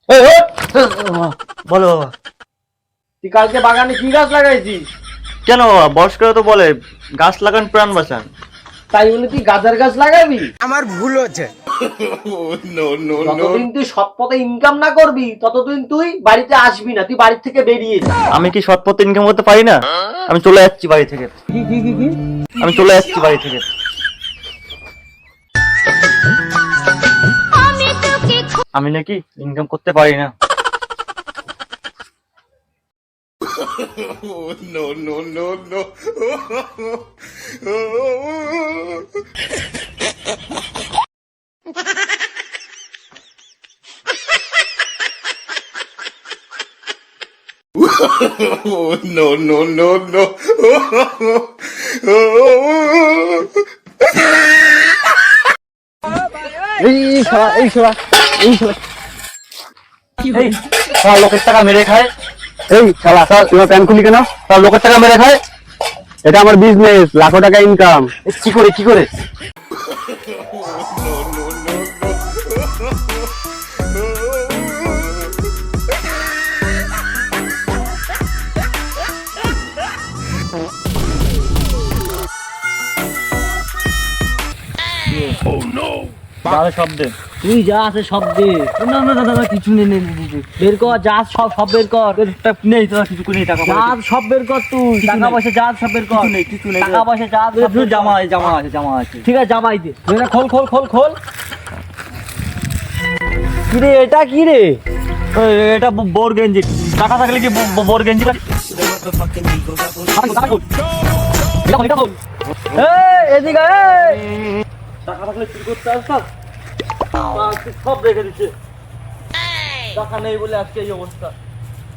এই ওঠ। বলো বাবা। তুই কালকে বাগানে কি গাছ লাগাইছিস? কেন বাবা, বয়স্করা তো বলে গাছ লাগান প্রাণ বাঁচান। তাই বলে তুই গাঁজার গাছ লাগাবি? আমার ভুল হচ্ছে। যতদিন তুই সৎ পথে ইনকাম না করবি ততদিন তুই বাড়িতে আসবি না, তুই বাড়ি থেকে বেরিয়ে যা। আমি কি সৎ পথে ইনকাম করতে পারি না? আমি চলে যাচ্ছি বাড়ি থেকে। কি কি কি কি? আমি চলে যাচ্ছি বাড়ি থেকে। আমি নাকি ইনকাম করতে পারি না। এই শালা, এই শালা, এই শালা, এই সারা লোকের টাকা মেরে খায়। এই শালা, তোমার প্যান্ট খুলি কেন? সারা লোকের টাকা মেরে খায়। এটা আমার বিজনেস, লাখো টাকা ইনকাম। কি করে কি করে? দাদা শব্দে তুই যা আছে সব দে। না না দাদা কিছু নেই নেই বের কর, যা সব সব বের কর। নেই তো কিছু নেই টাকা যা সব বের কর, তুই কিছু টাকা নেই। পয়সা যা সব বের কর। কিছু নেই টাকা পয়সা যা সব বের কর। জামা জামা আছে জামা আছে। ঠিক আছে, জামাই দে। এটা খোল খোল খোল খোল। কি রে, এটা কি রে? এটা বোর গেঞ্জি। টাকা থাকলে কি বোর গেঞ্জি এদিকে টাকা থাকলে চুরি করতে আসতাম। সব রেখে দিচ্ছে। টাকা নেই বলে আজকে এই অবস্থা।